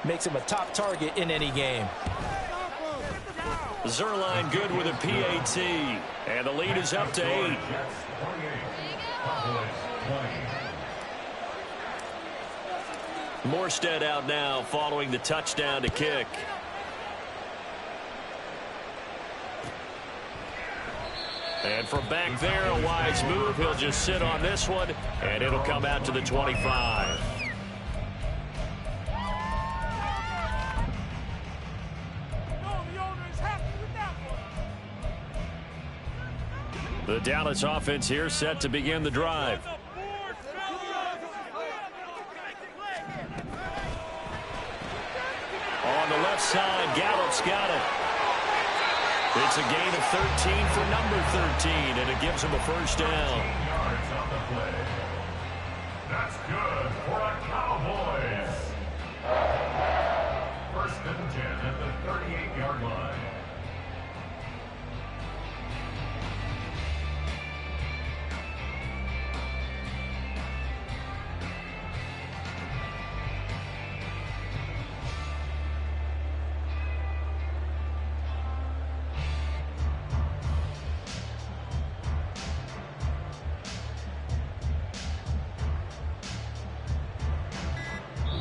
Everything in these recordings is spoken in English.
makes him a top target in any game. Zuerlein good with a PAT. And the lead is up to 8. Morstead out now following the touchdown to kick. And from back there, a wise move. He'll just sit on this one, and it'll come out to the 25. The Dallas offense here set to begin the drive. On the left side, Gallup's got it. It's a gain of 13 for number 13, and it gives him a first down. That's good for the Cowboys. First and 10 at the 38-yard line.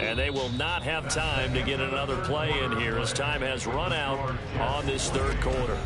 And they will not have time to get another play in here as time has run out on this third quarter.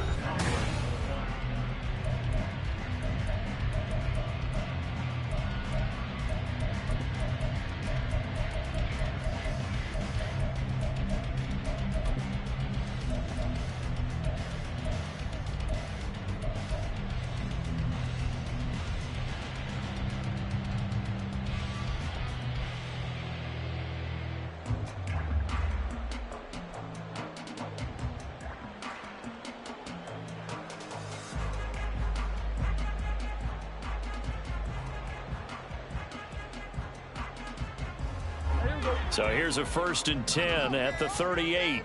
So here's a first and 10 at the 38.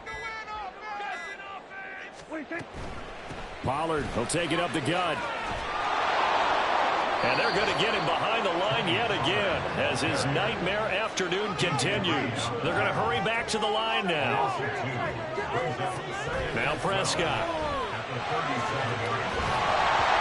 Pollard will take it up the gut. And they're going to get him behind the line yet again as his nightmare afternoon continues. They're going to hurry back to the line now. Now Prescott.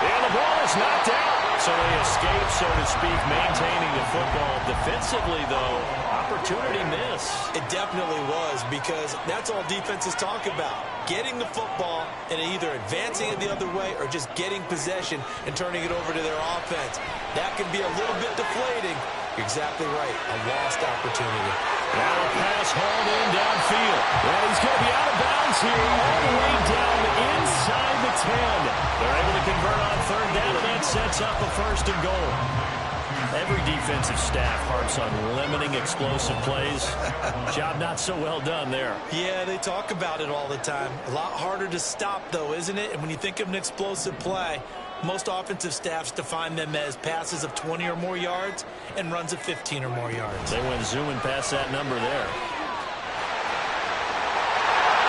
And the ball is knocked out. So they escape, so to speak, maintaining the football. Defensively, though, opportunity miss. It definitely was, because that's all defenses talk about. Getting the football and either advancing it the other way or just getting possession and turning it over to their offense. That can be a little bit deflating. You're exactly right. A lost opportunity. Now a pass hauled in downfield. And he's going to be out of bounds here all the way down inside the 10. They're able to convert on third down, and that sets up a first and goal. Every defensive staff harps on limiting explosive plays. Job not so well done there. Yeah, they talk about it all the time. A lot harder to stop, though, isn't it? And when you think of an explosive play, most offensive staffs define them as passes of 20 or more yards and runs of 15 or more yards. They went zooming past that number there.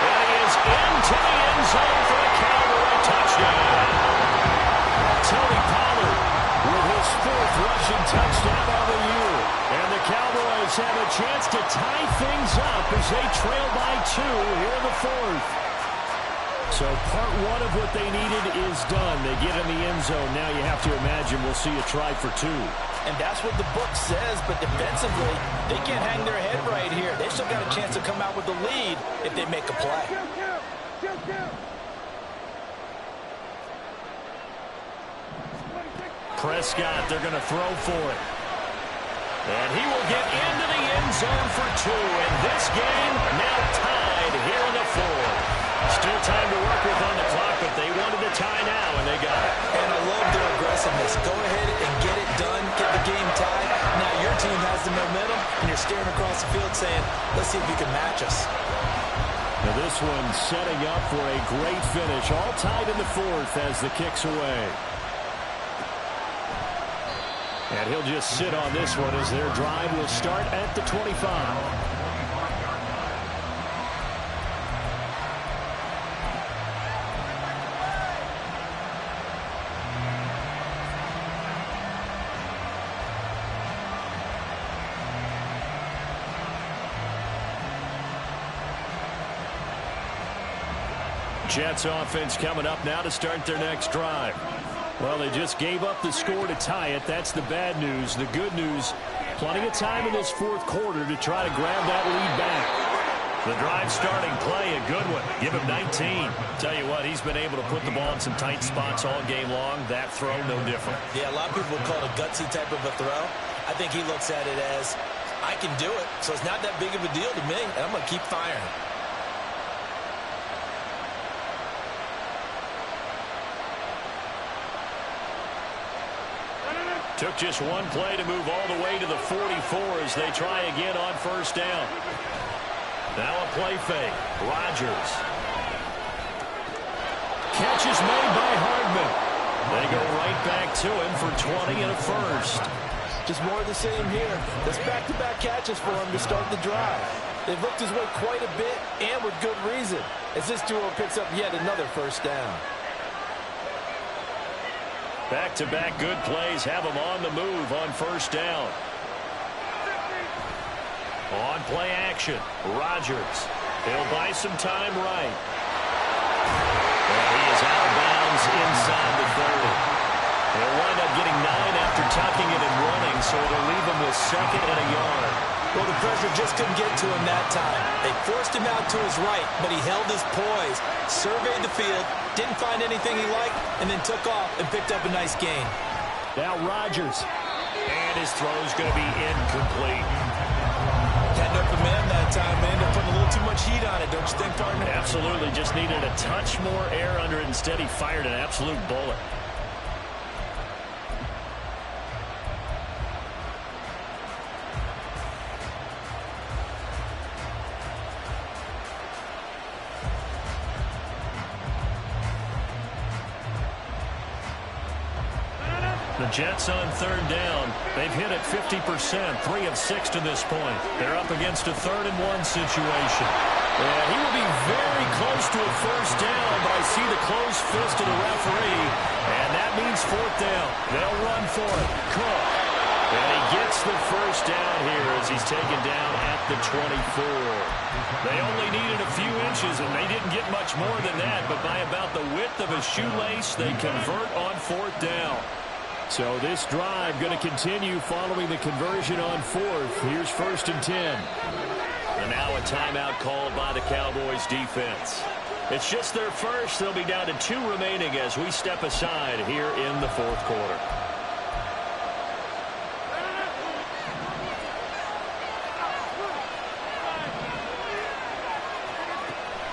And he is into the end zone for a Cowboy touchdown. Tony Pollard with his 4th rushing touchdown of the year. And the Cowboys have a chance to tie things up as they trail by 2 here in the 4th. So part 1 of what they needed is done. They get in the end zone. Now you have to imagine we'll see a try for 2. And that's what the book says, but defensively, they can't hang their head right here. They still got a chance to come out with the lead if they make a play. Prescott, they're going to throw for it. And he will get into the end zone for 2. And this game now tied here in the 4th. Still time to work with on the clock, but they wanted the tie now, and they got it. And I love their aggressiveness. Go ahead and get it done, get the game tied. Now your team has the momentum, and you're staring across the field saying, let's see if you can match us. Now this one setting up for a great finish. All tied in the 4th as the kick's away. And he'll just sit on this one as their drive will start at the 25. Jets offense coming up now to start their next drive. Well, they just gave up the score to tie it. That's the bad news. The good news, plenty of time in this fourth quarter to try to grab that lead back. The drive starting play, a good one. Give him 19. Tell you what, he's been able to put the ball in some tight spots all game long. That throw, no different. Yeah, a lot of people call it a gutsy type of a throw. I think he looks at it as, I can do it, so it's not that big of a deal to me, and I'm going to keep firing. Took just one play to move all the way to the 44 as they try again on first down. Now a play fake. Rodgers. Catch is made by Hardman. They go right back to him for 20 and a first. Just more of the same here. That's back-to-back catches for him to start the drive. They've looked his way quite a bit, and with good reason, as this duo picks up yet another first down. Back-to-back good plays have him on the move on first down. On play action, Rodgers. He'll buy some time right. And he is out of bounds inside the 30. He'll wind up getting 9 after tucking it and running, so it'll leave him with 2nd and a yard. Well, the pressure just couldn't get to him that time. They forced him out to his right, but he held his poise, surveyed the field, didn't find anything he liked, and then took off and picked up a nice gain. Now Rodgers. And his throw's going to be incomplete. Had an open man that time, man. They're putting a little too much heat on it, don't you think, partner? Absolutely. Just needed a touch more air under it. Instead, he fired an absolute bullet. The Jets on third down. They've hit it 50%, 3 of 6 to this point. They're up against a 3rd and 1 situation. And he will be very close to a first down, but I see the closed fist of the referee, and that means 4th down. They'll run for it. Cook. And he gets the first down here as he's taken down at the 24. They only needed a few inches, and they didn't get much more than that, but by about the width of a shoelace, they convert on 4th down. So this drive going to continue following the conversion on 4th. Here's 1st and 10. And now a timeout called by the Cowboys defense. It's just their first. They'll be down to 2 remaining as we step aside here in the 4th quarter.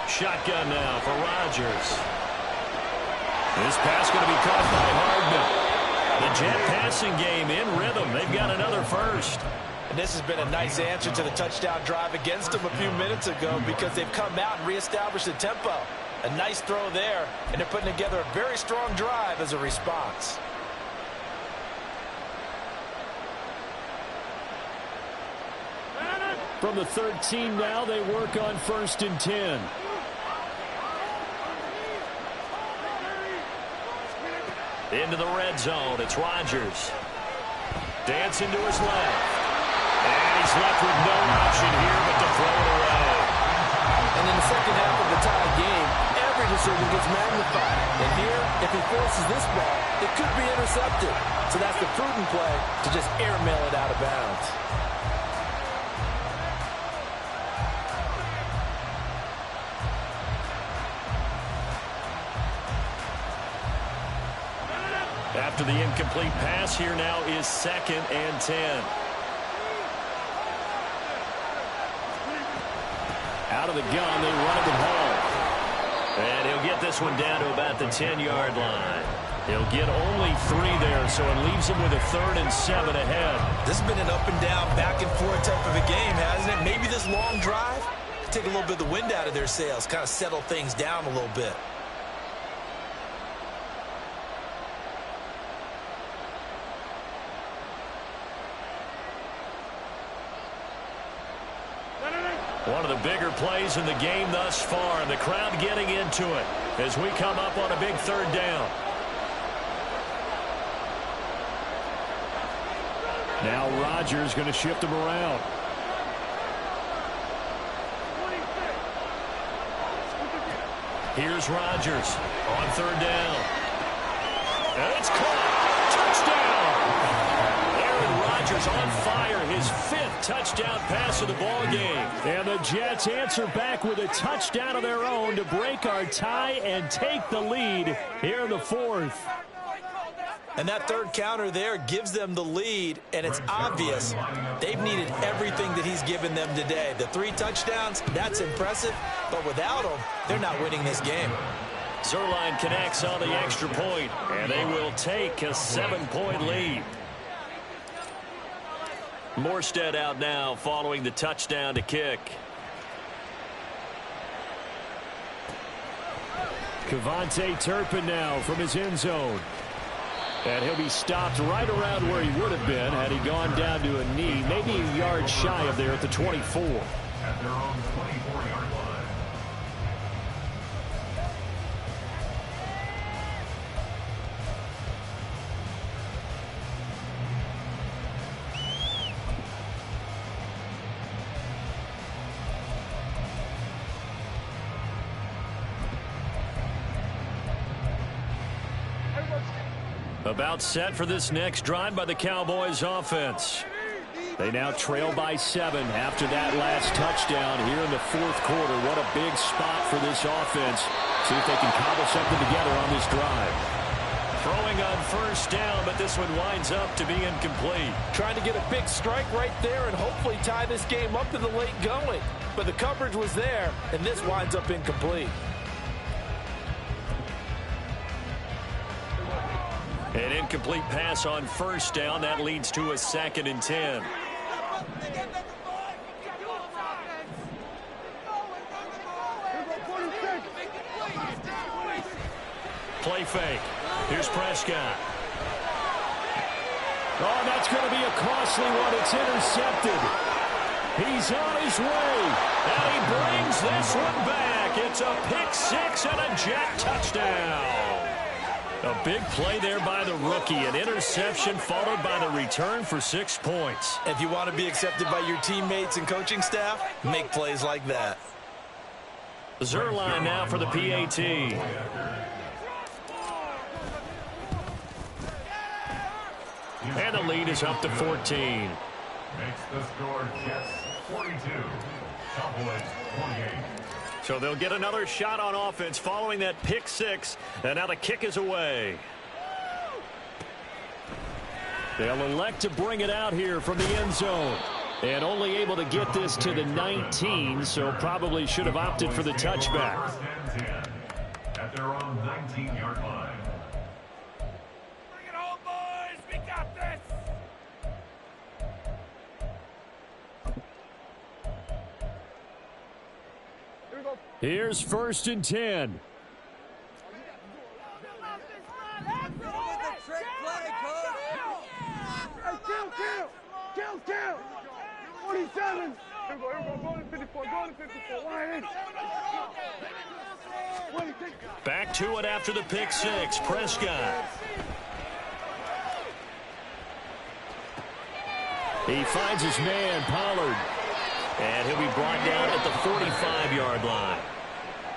Shotgun now for Rodgers. This pass going to be caught by Hardman. The Jet passing game in rhythm. They've got another first. And this has been a nice answer to the touchdown drive against them a few minutes ago because they've come out and reestablished the tempo. A nice throw there, and they're putting together a very strong drive as a response. From the 13 now, they work on 1st and 10. Into the red zone. It's Rodgers. Dancing to his left. And he's left with no option here but to throw it away. And in the second half of the tie game, every decision gets magnified. And here, if he forces this ball, it could be intercepted. So that's the prudent play to just airmail it out of bounds. After the incomplete pass, here now is 2nd and 10. Out of the gun, they run it with Hall. And he'll get this one down to about the 10-yard line. He'll get only 3 there, so it leaves him with a 3rd and 7 ahead. This has been an up-and-down, back-and-forth type of a game, hasn't it? Maybe this long drive take a little bit of the wind out of their sails, kind of settle things down a little bit. One of the bigger plays in the game thus far, and the crowd getting into it as we come up on a big 3rd down. Now Rodgers going to shift him around. Here's Rodgers on third down. And it's caught. Touchdown. Aaron Rodgers on fire. His 5th touchdown pass of the ball game. And the Jets answer back with a touchdown of their own to break our tie and take the lead here in the 4th. And that third counter there gives them the lead, and it's obvious they've needed everything that he's given them today. The 3 touchdowns, that's impressive, but without him, they're not winning this game. Zuerlein connects on the extra point, and they will take a 7-point lead. Morstead out now following the touchdown to kick. KaVontae Turpin now from his end zone. And he'll be stopped right around where he would have been had he gone down to a knee, maybe a yard shy of there at the 24. At their own 24-yard line. About set for this next drive by the Cowboys offense. They now trail by 7 after that last touchdown here in the 4th quarter. What a big spot for this offense. See if they can cobble something together on this drive. Throwing on first down, but this one winds up to be incomplete. Trying to get a big strike right there and hopefully tie this game up in the late going. But the coverage was there, and this winds up incomplete. An incomplete pass on first down. That leads to a 2nd and 10. Play fake. Here's Prescott. Oh, that's going to be a costly one. It's intercepted. He's on his way. And he brings this one back. It's a pick 6 and a Jet touchdown. A big play there by the rookie. An interception followed by the return for 6 points. If you want to be accepted by your teammates and coaching staff, make plays like that. Zuerlein now for the PAT. And the lead is up to 14. Makes the score Jets 42, Cowboys 28. So they'll get another shot on offense following that pick 6. And now the kick is away. They'll elect to bring it out here from the end zone. And only able to get this to the 19, so probably should have opted for the touchback. First and 10 at their own 19-yard line. Bring it home, boys! We got this! Here's 1st and 10. Kill! 47! Here we go, go to 54, go to 54, 180. Back to it after the pick 6. Prescott. He finds his man, Pollard. And he'll be brought down at the 45-yard line.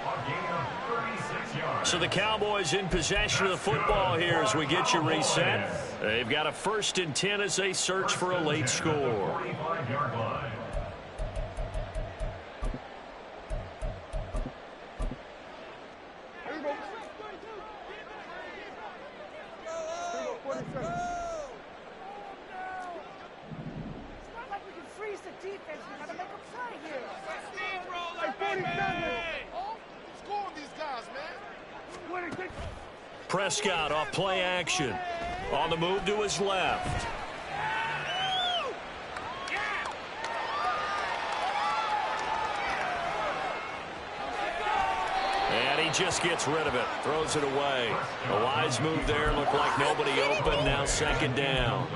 A gain of 36 yards. So the Cowboys in possession of the football here as we get you reset. They've got a 1st and 10 as they search for a late score. 45-yard line. Prescott off play action. On the move to his left. And he just gets rid of it. Throws it away. A wise move there. Looked like nobody open. Now 2nd down.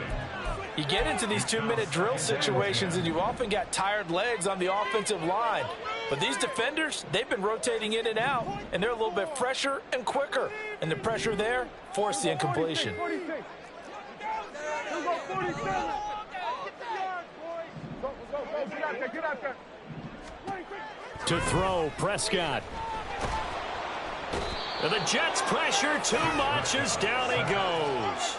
You get into these 2-minute drill situations and you often got tired legs on the offensive line. But these defenders, they've been rotating in and out, and they're a little bit fresher and quicker. And the pressure there forced the incompletion. To throw, Prescott. And the Jets pressure too much as down he goes.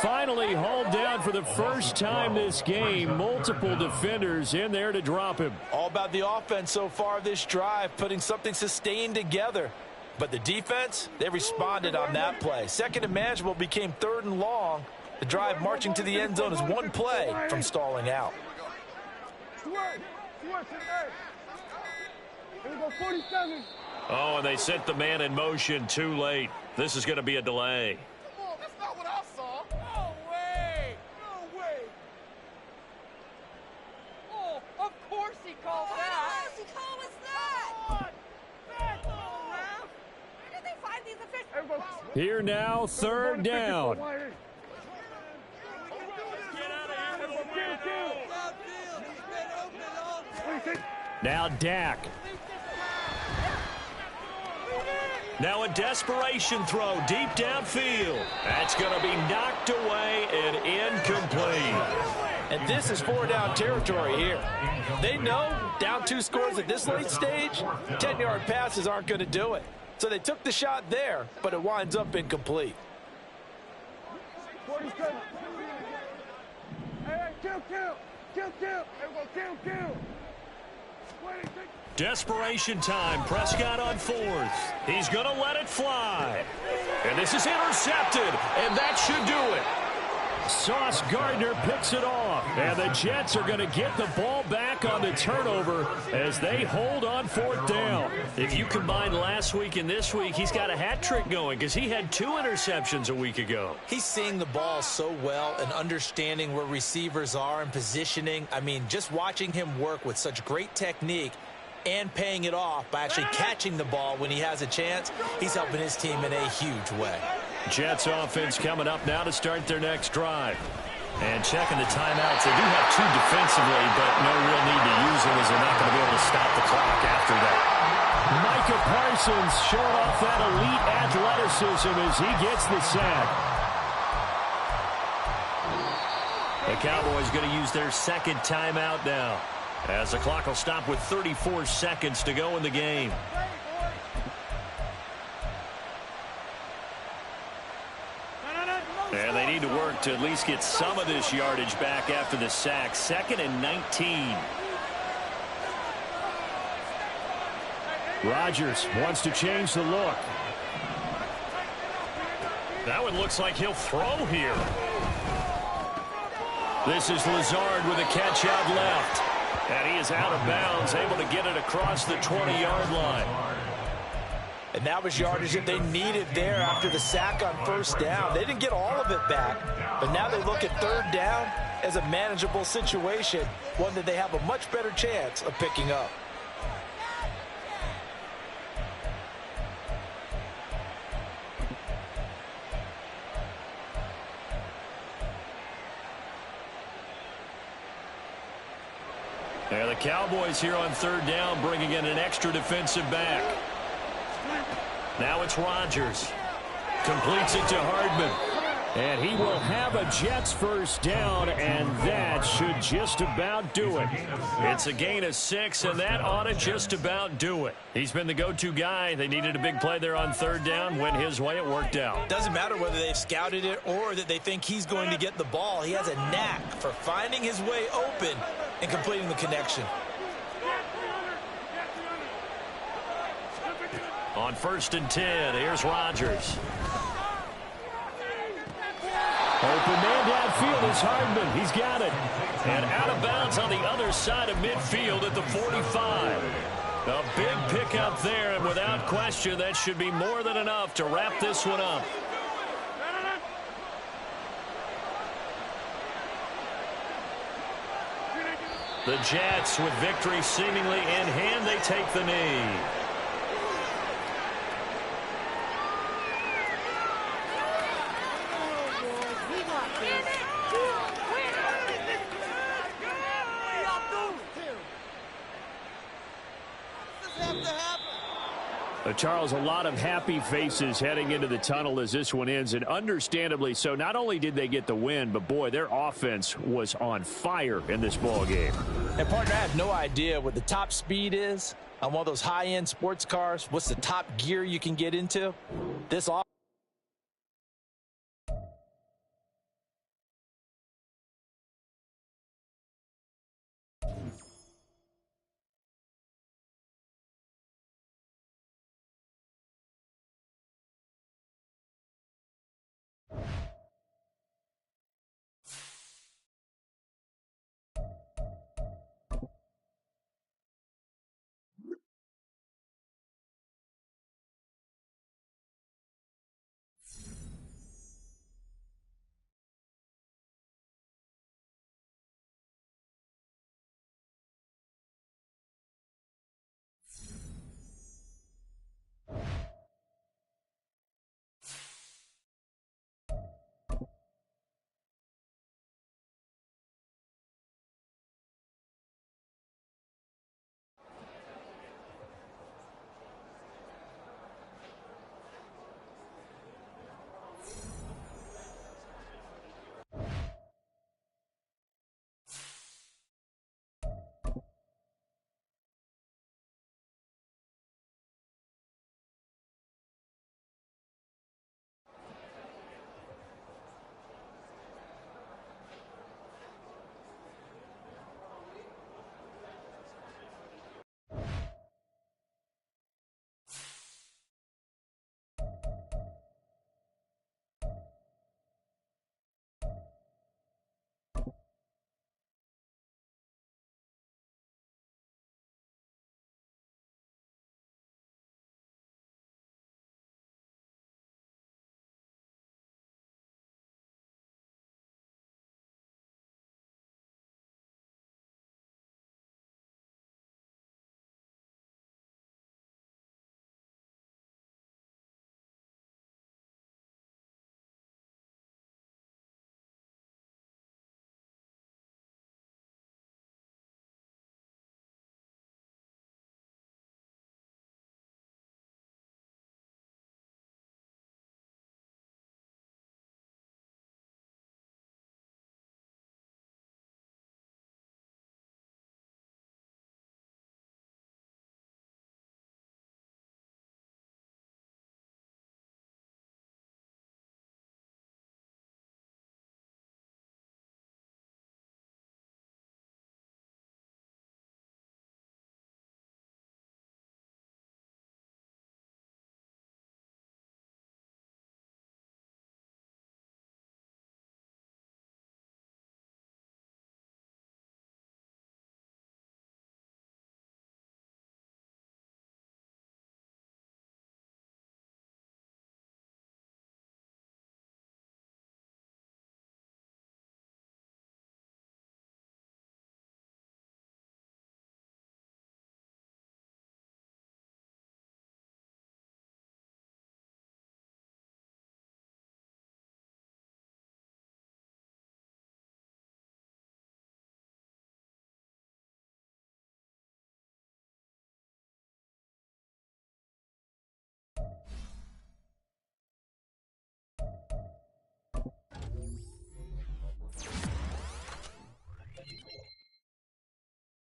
Finally hauled down for the first time this game. Multiple defenders in there to drop him. All about the offense so far this drive, putting something sustained together. But the defense, they responded on that play. Second and manageable became 3rd and long. The drive marching to the end zone is one play from stalling out. Oh, and they sent the man in motion too late. This is going to be a delay. That's not what I saw. No way. No way. Oh, of course he called that. Of course he called us that. Where did they find these officials? Here now, 3rd down. Now Dak. Now a desperation throw deep downfield. That's going to be knocked away and incomplete. And this is 4-down territory here. They know down 2 scores at this late stage, 10-yard passes aren't going to do it. So they took the shot there, but it winds up incomplete. 47. Hey, kill. Desperation time. Prescott on 4th. He's going to let it fly. And this is intercepted, and that should do it. Sauce Gardner picks it off, and the Jets are going to get the ball back on the turnover as they hold on 4th down. If you combine last week and this week, he's got a hat trick going because he had 2 interceptions a week ago. He's seeing the ball so well and understanding where receivers are and positioning. I mean, just watching him work with such great technique and paying it off by actually catching the ball when he has a chance, he's helping his team in a huge way. Jets offense coming up now to start their next drive. And checking the timeouts. They do have 2 defensively, but no real need to use them as they're not going to be able to stop the clock after that. Micah Parsons showing off that elite athleticism as he gets the sack. The Cowboys going to use their 2nd timeout now, as the clock will stop with 34 seconds to go in the game. And they need to work to at least get some of this yardage back after the sack. 2nd and 19. Rodgers wants to change the look. That one looks like he'll throw here. This is Lazard with a catch out left. And he is out of bounds, able to get it across the 20-yard line. And that was yardage that they needed there after the sack on 1st down. They didn't get all of it back, but now they look at 3rd down as a manageable situation, one that they have a much better chance of picking up. And the Cowboys here on 3rd down, bringing in an extra defensive back. Now it's Rodgers. Completes it to Hardman. And he will have a Jets 1st down, and that should just about do it. It's a gain of 6, and that ought to just about do it. He's been the go-to guy. They needed a big play there on 3rd down. Went his way. It worked out. Doesn't matter whether they've scouted it or that they think he's going to get the ball. He has a knack for finding his way open and completing the connection. On 1st and 10, here's Rodgers. Open man downfield is Hardman. He's got it. And out of bounds on the other side of midfield at the 45. A big pickup there, and without question, that should be more than enough to wrap this one up. The Jets, with victory seemingly in hand, they take the knee. Charles, a lot of happy faces heading into the tunnel as this one ends, and understandably so. Not only did they get the win, but boy, their offense was on fire in this ball game. And partner, I have no idea what the top speed is on one of those high-end sports cars, what's the top gear you can get into? This